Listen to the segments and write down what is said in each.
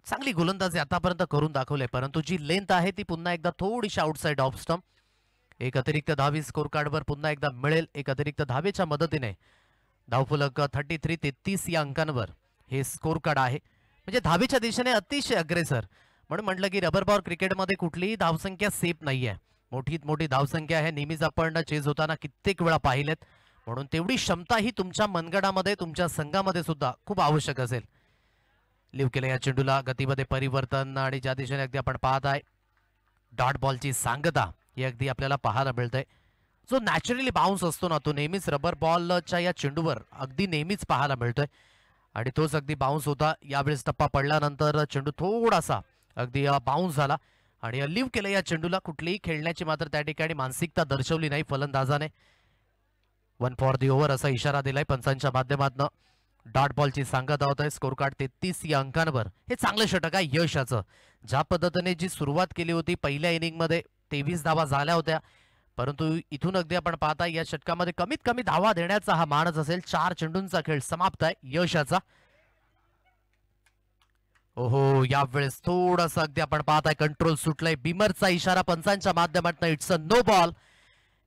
चांगली गोलंदाजी आतापर्यंत करून दाखवले, परंतु जी लेंथ आहे ती पुन्हा एकदा थोडीशी आउटसाइड ऑफ स्टंप. एक अतिरिक्त धावी स्कोर कार्डवर पुन्हा एकदा मिळेल. एक अतिरिक्त धावेच्या मदतीने धावफलक 33-33 या अंकांवर हे स्कोर कार्ड आहे. म्हणजे धावेच्या दिशेने अतिशय अग्रेसर. म्हणून म्हटलं की रबर बॉल क्रिकेटमध्ये कुठलीही धावसंख्या सेफ नाहीये. मोठीत मोठी धावसंख्या आहे, नेहमीच आपण चेज होताना कित्येक वेळा पाहिलेत. म्हणून तेवढी क्षमता ही तुमच्या मनगडामध्ये तुमच्या संघामध्ये सुद्धा खूप आवश्यक असेल. लिव्ह केलं या चेंडूला, गतीमध्ये परिवर्तन आणि ज्या दिशेने अगदी आपण पाहत आहे डॉट बॉलची सांगता ही अगदी आपल्याला पाहायला मिळते. जो नॅचरली बाउन्स असतो ना तो नेहमीच रबर बॉलच्या या चेंडूवर अगदी नेहमीच पाहायला मिळतोय आणि तोच अगदी बाउन्स होता. यावेळेस टप्पा पडल्यानंतर चेंडू थोडासा अगदी बाउन्स झाला आणि लिव्ह केलं या चेंडूला. कुठलीही खेळण्याची मात्र त्या ठिकाणी मानसिकता दर्शवली नाही फलंदाजाने. 1 फॉर दी ओव्हर असा इशारा दिलाय पंचांच्या माध्यमातून. डॉट बॉलची सांगता होत आहे. स्कोर कार्ड 33 या अंकांवर. हे चांगलं षटक आहे यशाचं. ज्या पद्धतीने जी सुरुवात केली होती पहिल्या इनिंगमध्ये 23 धावा झाल्या होत्या, परंतु इथून अगदी आपण पाहता या षटकामध्ये कमीत कमी धावा देण्याचा हा मानच असेल. 4 चेंडूंचा खेळ समाप्त आहे यशाचा. ओहो, यावेळेस थोडंसं अगदी आपण पाहताय कंट्रोल सुटलंय. बिमरचा इशारा पंचांच्या माध्यमातून. It's a no ball.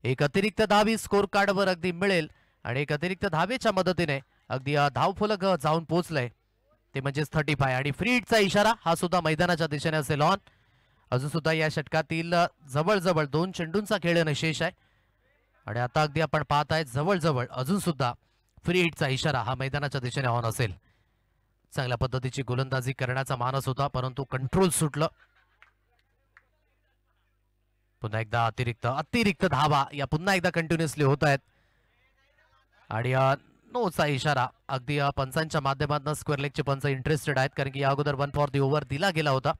एक अतिरिक्त धावी स्कोर कार्डवर अगदी मिळेल आणि एक अतिरिक्त धावेच्या मदतीने अगदी धावफलक जाऊन पोहोचलंय ते म्हणजेच 35 आणि फ्री हिटचा इशारा हा सुद्धा मैदानाच्या दिशेने असेल ऑन. अजून सुद्धा या षटकातील जवळजवळ 2 चेंडूंचा खेळ निशेष आहे आणि आता अगदी आपण पाहताय जवळजवळ अजून सुद्धा फ्री हिटचा इशारा हा मैदानाच्या दिशेने ऑन असेल. चांगल्या पद्धतीची गोलंदाजी करण्याचा मानस होता, परंतु कंट्रोल सुटलं. पुन्हा एकदा अतिरिक्त धावा या पुन्हा एकदा कंटिन्युअसली होत आहेत आणि नोचा इशारा अगदी पंचांच्या माध्यमातून स्क्वेअर लेगचे पंच इंटरेस्टेड आहेत, कारण की या अगोदर 1 फॉर दी ओव्हर दिला गेला होता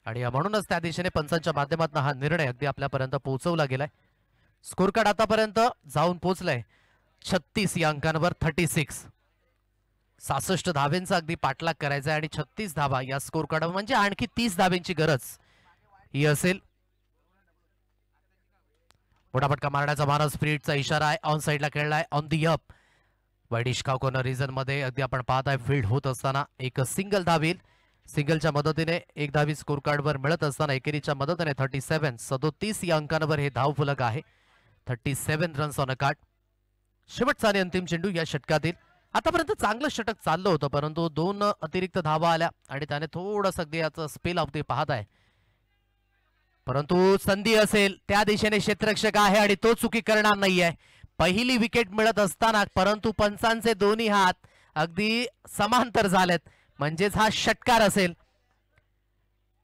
आणि म्हणूनच त्या दिशेने पंचांच्या माध्यमातून हा निर्णय अगदी आपल्यापर्यंत पोहोचवला गेलाय. स्कोर कार्ड आतापर्यंत जाऊन पोहोचलाय 36 या अंकांवर. 36 66 धावेंचा अगदी पाठलाग करायचा आहे आणि 36 धावा या स्कोर कार्ड म्हणजे आणखी 30 धावेंची गरज ही असेल. मोठा फटका मारण्याचा मानस. फ्रीडचा इशारा आहे. ऑन साइडला खेळलाय. ऑन दी अप वाईडिश काव कॉर्नर रिजन मध्ये अगदी आपण पाहताय फील्ड होत असताना एक सिंगल धावी. सिंगलच्या मदतीने एक धावी स्कोर कार्डवर मिळत असताना एकेरीच्या मदतीने 37 या अंकांवर हे धाव फलक आहे. 37 रन्स ऑन अ कार्ड. शेवटचा आणि अंतिम चेंडू या षटकातील. आतापर्यंत चांगलं षटक चाललं होतं, परंतु 2 अतिरिक्त धावा आल्या आणि त्याने थोडंसं अगदी याचं स्पेल ऑफ ते पाहत आहे. परंतु संधी असेल त्या दिशेने क्षेत्ररक्षक आहे आणि तो चुकी करणार नाहीये. पहिली विकेट मिळत असताना परंतु पंचांचे दोन्ही हात अगदी समांतर झालेत, म्हणजेच हा षटकार असेल,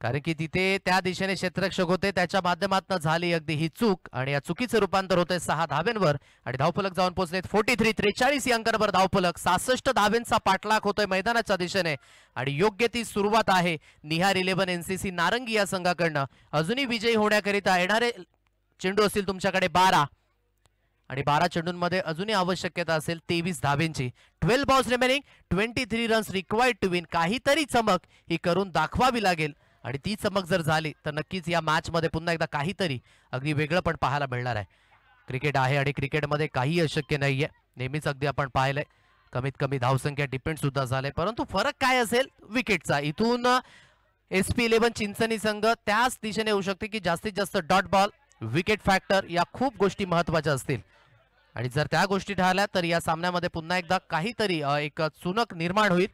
कारण की तिथे त्या दिशेने क्षेत्ररक्षक होते त्याच्या माध्यमातून झाली अगदी ही चूक आणि या चुकीचं रूपांतर होते 6 धाव्यांवर आणि धावफलक जाऊन पोहोचलेत 43 या अंकांवर धावफलक. 66 धाव्यांचा पाठलाग होतोय मैदानाच्या दिशेने आणि योग्य ती सुरुवात आहे निहार 11 NCC नारंगी या संघाकडनं. अजूनही विजयी होण्याकरिता येणारे चेंडू असतील तुमच्याकडे 12 आणि 12 चेंडूंमध्ये अजूनही आवश्यकता असेल 23 धावेंची. 12 balls remaining, 23 runs required to win. काहीतरी चमक ही करून दाखवावी लागेल आणि ती चमक जर झाली तर नक्कीच या मॅच मध्ये पुन्हा एकदा काहीतरी अगदी वेगळं पण पाहायला मिळणार आहे. क्रिकेट आहे आणि क्रिकेटमध्ये काही अशक्य नाहीये. नेहमीच अगदी आपण पाहिलंय कमीत कमी धावसंख्या डिपेंड सुद्धा झालंय, परंतु फरक काय असेल विकेटचा. इथून SP 11 चिंचणी संघ त्याच दिशेने येऊ शकते की जास्तीत जास्त डॉट बॉल, विकेट फॅक्टर या खूप गोष्टी महत्वाच्या असतील आणि जर त्या गोष्टी ठरल्या तर या सामन्यामध्ये पुन्हा एकदा काहीतरी एक चुनक निर्माण होईल.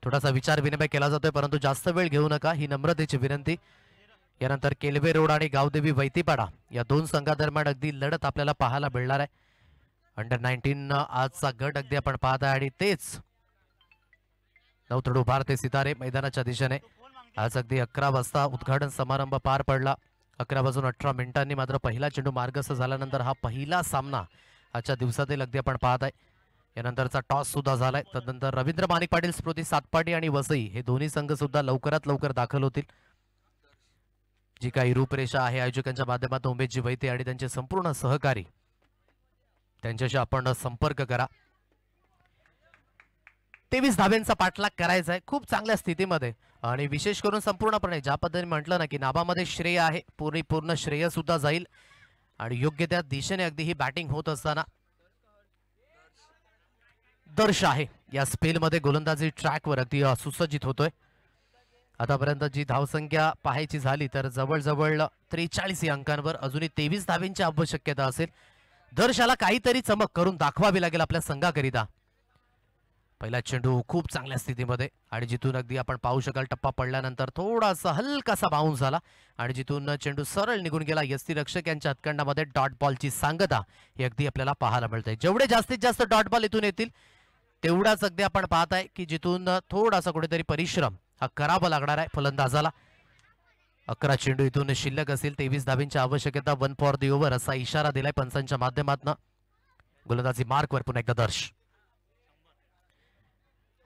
थोडासा विचार विनिमय केला जातोय, परंतु जास्त वेळ घेऊ नका ही नम्रतेची विनंती. यानंतर केलवे रोड आणि गावदेवी वैतीपाडा या 2 संघादरम्यान अगदी लढत आपल्याला पाहायला मिळणार आहे. अंडर 19 आजचा गट अगदी आपण पाहत आहे आणि तेच नवतडू भारतीय सितारे मैदानाच्या दिशेने. आज अगदी 11 वाजता उद्घाटन समारंभ पार पडला. 11:18 मात्र पहिला चेंडू मार्गस्थ झाल्यानंतर हा पहिला सामना आजच्या दिवसातील अगदी आपण पाहत आहे. यानंतरचा टॉस सुद्धा झालाय. तदनंतर रवींद्र माणिक पाटील, स्मृती सातपाटी आणि वसई हे दोन्ही संघ सुद्धा लवकरात लवकर दाखल होतील. जी काही रूपरेषा आहे आयोजकांच्या माध्यमातून उमेशजी वैते आणि त्यांचे संपूर्ण सहकारी त्यांच्याशी आपण संपर्क करा. 23 धाव्यांचा पाठलाग करायचा आहे खूप चांगल्या स्थितीमध्ये आणि विशेष करून संपूर्णपणे ज्या पद्धतीने म्हटलं ना की नाबामध्ये श्रेय आहे, पूर्ण श्रेय सुद्धा जाईल आणि योग्य त्या दिशेने अगदी ही बॅटिंग होत असताना दर्श आहे या स्पेलमध्ये गोलंदाजी ट्रॅकवर अगदी सुसज्जित होतोय. आतापर्यंत जी धावसंख्या पाहायची झाली तर जवळजवळ 43 अंकांवर अजूनही 23 धावेंची आवश्यकता असेल. दर्शाला काहीतरी चमक करून दाखवावी लागेल आपल्या संघाकरिता. पहिला चेंडू खूप चांगल्या स्थितीमध्ये आणि जिथून अगदी आपण पाहू शकाल टप्पा पडल्यानंतर थोडासा हलकासा बाउन्स झाला आणि जिथून चेंडू सरळ निघून गेला. यष्टीरक्षक यांच्या हातखंडामध्ये डॉट बॉलची सांगता ही अगदी आपल्याला पाहायला मिळते. जेवढे जास्तीत जास्त डॉट बॉल इथून येतील तेवढाच अगदी आपण पाहताय की जिथून थोडासा कुठेतरी परिश्रम हा करावा लागणार आहे फलंदाजाला. 11 चेंडू इथून शिल्लक असेल. 23 धावेंची आवश्यकता. 1 फॉर द ओव्हर असा इशारा दिलाय पंचांच्या माध्यमातून. गोलंदाजी मार्कवर पुन्हा एकदा दर्श.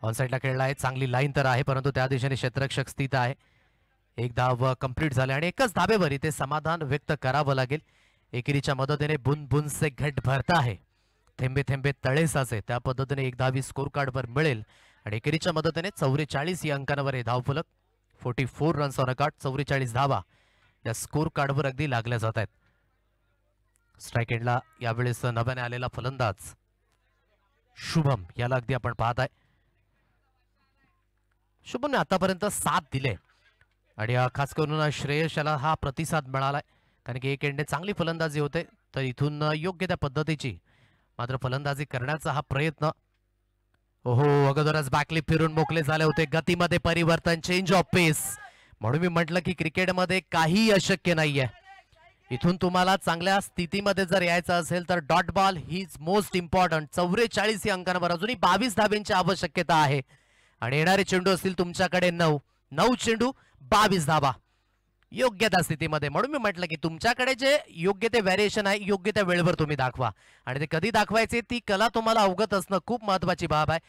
ऑन साइडला खेळला आहे. चांगली लाईन तर आहे परंतु त्या दिशेने क्षेत्ररक्षक स्थित आहे. एक धाव कंप्लीट झाले आणि एकच धावेवर इथे समाधान व्यक्त करावं लागेल. एकेरीच्या मदतीने बुन बुन से घट भरता आहे, थेंबे थेंबे तळे साचे, त्या पद्धतीने एक धावी स्कोर कार्डवर मिळेल आणि एकेरीच्या मदतीने 44 या अंकांवर हे धावफलक. 44 रन्स ऑन अ कार्ड. 44 धावा या स्कोर कार्डवर अगदी लागल्या जात आहेत. स्ट्राईक एंडला यावेळेस नव्याने आलेला फलंदाज शुभम याला अगदी आपण पाहत आहे. शुभमने आतापर्यंत 7 दिले आणि खास करून श्रेयस याला हा प्रतिसाद मिळालाय कारण की एक एंडे चांगली फलंदाजी होते तर इथून योग्य त्या पद्धतीची मात्र फलंदाजी करण्याचा हा प्रयत्न. ओहो, अगोदरच बॅकलिप फिरून मोकळे झाले होते. गतीमध्ये परिवर्तन, चेंज ऑफ पेस. म्हणून मी म्हटलं की क्रिकेटमध्ये काही अशक्य नाहीये. इथून तुम्हाला चांगल्या स्थितीमध्ये जर यायचं असेल तर dot ball he is most important. 44 या अंकांवर अजूनही 22 धावेंची आवश्यकता आहे आणि येणारे चेंडू असतील तुमच्याकडे 9 चेंडू 22 धावा योग्य त्या स्थितीमध्ये. म्हणून मी म्हटलं की तुमच्याकडे जे योग्य ते व्हेरिएशन आहे योग्य त्या वेळेवर तुम्ही दाखवा आणि ते कधी दाखवायचे ती कला तुम्हाला अवगत असणं खूप महत्वाची बाब आहे.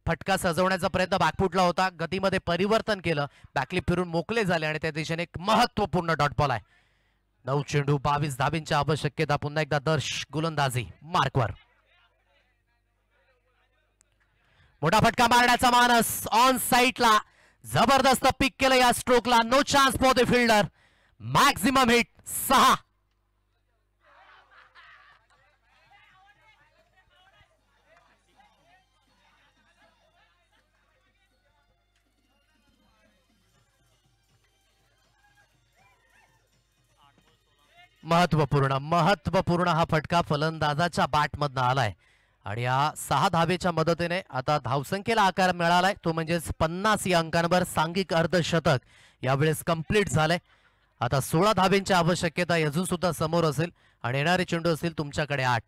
फटका सजवण्याचा प्रयत्न बॅकफुटला होता, गतीमध्ये परिवर्तन केलं, बॅकलिप फिरून मोकळे झाले आणि त्या दिशेने एक महत्वपूर्ण डॉट बॉल आहे. 9 चेंडू 22 धावेंची आवश्यकता. पुन्हा एकदा दर्श गोलंदाजी मार्कवर. मोठा फटका मारण्याचा मानस. ऑन साइडला जबरदस्त पिक केलं या स्ट्रोकला. No chance for the fielder. Maximum hit 6. महत्वपूर्ण हा फटका फलंदाजाच्या बॅटमधनं आलाय आणि या 6 धावेच्या मदतीने आता धावसंख्येला आकार मिळालाय तो म्हणजेच 50 या अंकांवर सांघिक अर्धशतक यावेळेस कंप्लीट झालंय. आता 16 धावेंची आवश्यकता अजून सुद्धा समोर असेल आणि येणारे चेंडू असतील तुमच्याकडे 8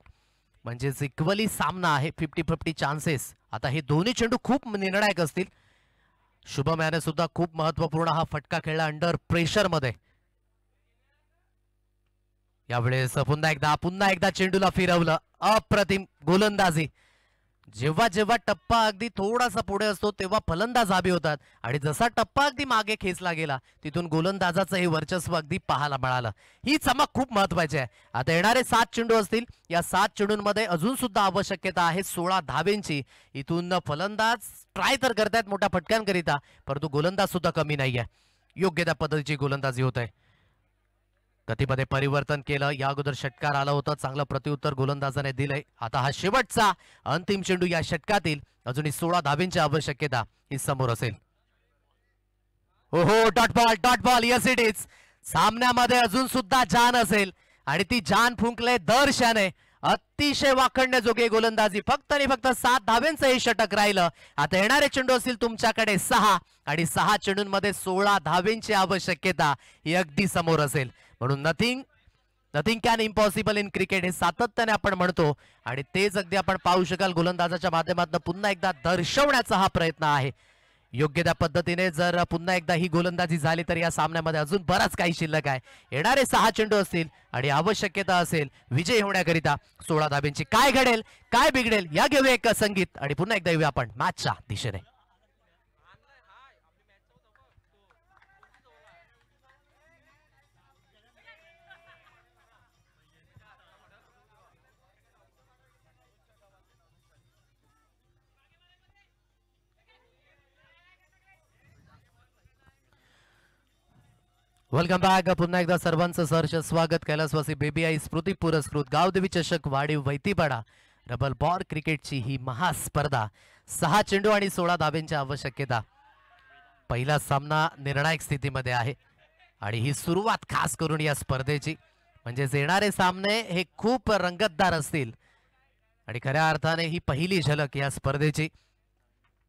म्हणजेच इक्वली सामना आहे. 50-50 चान्सेस. आता हे दोन्ही चेंडू खूप निर्णायक असतील. शुभम याने सुद्धा खूप महत्वपूर्ण हा फटका खेळला अंडर प्रेशर मध्ये. यावेळेस पुन्हा एकदा चेंडूला फिरवलं. अप्रतिम गोलंदाजी. जेव्हा जेव्हा टप्पा अगदी थोडासा पुढे असतो तेव्हा फलंदाज हवे होतात आणि जसा टप्पा अगदी मागे खेचला गेला तिथून गोलंदाजाचं हे वर्चस्व अगदी पाहायला मिळालं. ही चमक खूप महत्वाची आहे. आता येणारे 7 चेंडू असतील. या 7 चेंडूंमध्ये अजून सुद्धा आवश्यकता आहे 16 धावेंची. इथून फलंदाज ट्राय तर करतायत मोठ्या फटक्यांकरिता परंतु गोलंदाज सुद्धा कमी नाहीये. योग्य त्या पद्धतीची गोलंदाजी होत आहे. गतीमध्ये परिवर्तन केलं. या अगोदर षटकार आला होता, चांगलं प्रत्युत्तर गोलंदाजाने दिलंय. आता हा शेवटचा अंतिम चेंडू या षटकातील. अजूनही 16 धावेंची आवश्यकता ही समोर असेल. ओहो, dot ball. Yes it is. सामन्यामध्ये अजून सुद्धा जान असेल आणि ती जान फुंकले दर्शाने. अतिशय वाखणण्याजोगे गोलंदाजी. फक्त आणि फक्त 7 धावेंचं हे षटक राहिलं. आता येणारे चेंडू असतील तुमच्याकडे 6 आणि 6 चेंडूंमध्ये 16 धावेंची आवश्यकता ही अगदी समोर असेल. म्हणून nothing can impossible in cricket हे सातत्याने आपण म्हणतो आणि तेच अगदी आपण पाहू शकाल गोलंदाजाच्या माध्यमातून पुन्हा एकदा दर्शवण्याचा हा प्रयत्न आहे. योग्य त्या पद्धतीने जर पुन्हा एकदा ही गोलंदाजी झाली तर या सामन्यामध्ये अजून बराच काही शिल्लक आहे. येणारे 6 चेंडू असतील आणि आवश्यकता असेल विजय होण्याकरिता 16 धावेंची. काय घडेल काय बिघडेल या घेऊया एक संगीत आणि पुन्हा एकदा येऊया आपण मॅचच्या दिशेने. Welcome back. पुन्हा एकदा सर्वांचं सहर्ष स्वागत. कैलासवासी बेबी आई स्मृती पुरस्कृत गावदेवी चषक वाडीव वैतीपाडा डबल बॉल क्रिकेटची ही महास्पर्धा. 6 चेंडू आणि 16 धावेंची आवश्यकता. पहिला सामना निर्णायक स्थितीमध्ये आहे आणि ही सुरुवात खास करून या स्पर्धेची, म्हणजेच येणारे सामने हे खूप रंगतदार असतील आणि खऱ्या अर्थाने ही पहिली झलक या स्पर्धेची.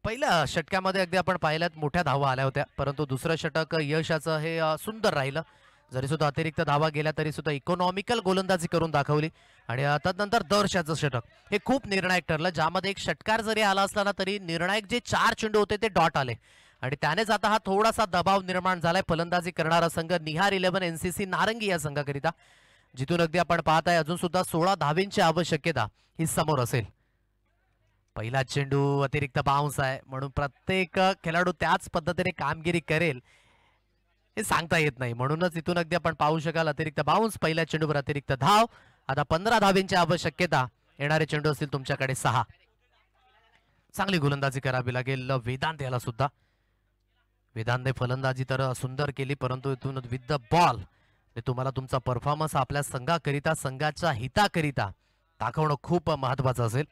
पहिल्या षटकामध्ये अगदी आपण पाहिल्यात मोठ्या धावा आल्या होत्या, परंतु दुसरं षटक यशाचं हे सुंदर राहिलं. जरी सुद्धा अतिरिक्त धावा गेल्या तरी सुद्धा इकॉनॉमिकल गोलंदाजी करून दाखवली आणि तदनंतर दर्शाचं षटक हे खूप निर्णायक ठरलं, ज्यामध्ये एक षटकार जरी आला असला ना तरी निर्णायक जे 4 चेंडू होते ते डॉट आले आणि त्यानेच आता हा थोडासा दबाव निर्माण झालाय फलंदाजी करणारा संघ निहार 11 NCC नारंगी या संघाकरिता, जिथून अगदी आपण पाहत आहे अजून सुद्धा 16 धावेंची आवश्यकता ही समोर असेल. पहिला चेंडू अतिरिक्त बाउन्स आहे, म्हणून प्रत्येक खेळाडू त्याच पद्धतीने कामगिरी करेल हे सांगता येत नाही, म्हणूनच इथून अगदी आपण पाहू शकाल अतिरिक्त बाउन्स, पहिल्या चेंडूवर अतिरिक्त धाव. आता 15 धावेंची आवश्यकता, येणारे चेंडू असतील तुमच्याकडे 6. चांगली गोलंदाजी करावी लागेल वेदांत याला सुद्धा. वेदांतने फलंदाजी तर सुंदर केली, परंतु इथून विथ द बॉल तुम्हाला तुमचा परफॉर्मन्स आपल्या संघाकरिता, संघाच्या हिताकरिता दाखवणं खूप महत्वाचं असेल.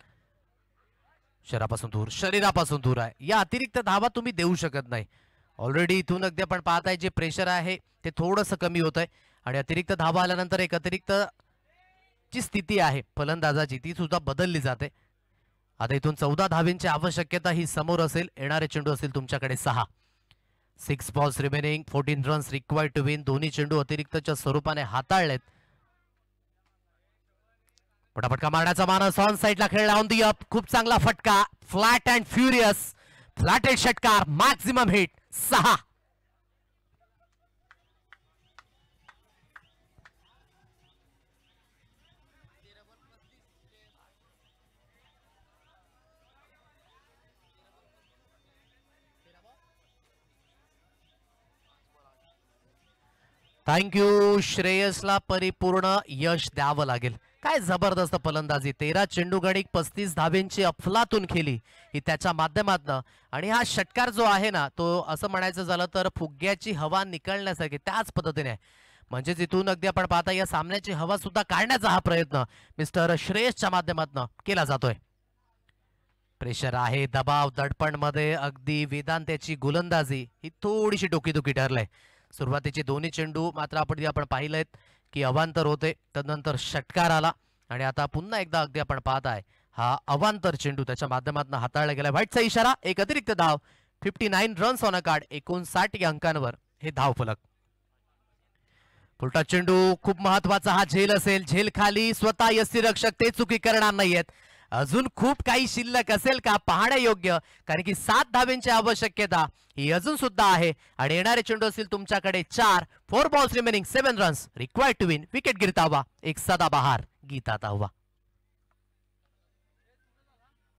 शरीरापासून दूर आहे, या अतिरिक्त धावा तुम्ही देऊ शकत नाही. ऑलरेडी इथून अगदी आपण पाहताय जे प्रेशर आहे ते थोडंसं कमी होत आहे आणि अतिरिक्त धावा आल्यानंतर एक अतिरिक्त जी स्थिती आहे फलंदाजाची ती सुद्धा बदलली जाते. आता इथून 14 धावेंची आवश्यकता ही समोर असेल, येणारे चेंडू असेल तुमच्याकडे 6. 6 balls remaining, 14 runs required to win. दोन्ही चेंडू अतिरिक्तच्या स्वरूपाने हाताळलेत. मोठा फटका मारण्याचा मानस, ऑन साइडला खेळला, ऑन दी अप, खूप चांगला फटका, फ्लॅट अँड फ्युरियस, फ्लॅटेड षटकार, मॅक्सिमम हिट 6. थँक्यू. श्रेयसला परिपूर्ण यश द्यावं लागेल. काय जबरदस्त फलंदाजी, 13 चेंडू गडी 35 धावेंची अफलातून खेळली ही त्याच्या माध्यमातून. आणि हा षटकार जो आहे ना तो असं म्हणायचं झालं तर फुग्याची हवा निकळण्यासारखी त्याच पद्धतीने, म्हणजेच इथून अगदी आपण पाहता या सामन्याची हवा सुद्धा काढण्याचा हा प्रयत्न मिस्टर श्रेयसच्या माध्यमातून केला जातोय. प्रेशर आहे, दबाव, दडपण मध्ये अगदी वेदांताची गोलंदाजी ही थोडीशी डोकीदुखी ठरलंय. सुरुवातीचे दोन्ही चेंडू मात्र आपण पाहिलेत की अवांतर होते, तदनंतर षटकार आला आणि आता पुन्हा एकदा अगदी आपण पाहताय हा अवांतर चेंडू त्याच्या माध्यमातून हाताळला गेला. व्हाईटचा इशारा, एक अतिरिक्त धाव, 59 रन्स ऑन अ कार्ड, 59 अंकांवर हे धाव फलक. पुढचा चेंडू खूप महत्वाचा हा झेल असेल, झेल खाली स्वतः यष्टीरक्षक ते चुकी करणार नाहीयेत. अजून खूप काही शिल्लक असेल का पाहण्या योग्य, कारण की 7 धावेंची आवश्यकता ही अजून सुद्धा आहे आणि येणारे चेंडू असतील तुमच्याकडे 4. 4 balls remaining, 7 runs required to win. Wicket गिरता हुआ एक सदाबहार गीत आता हुआ.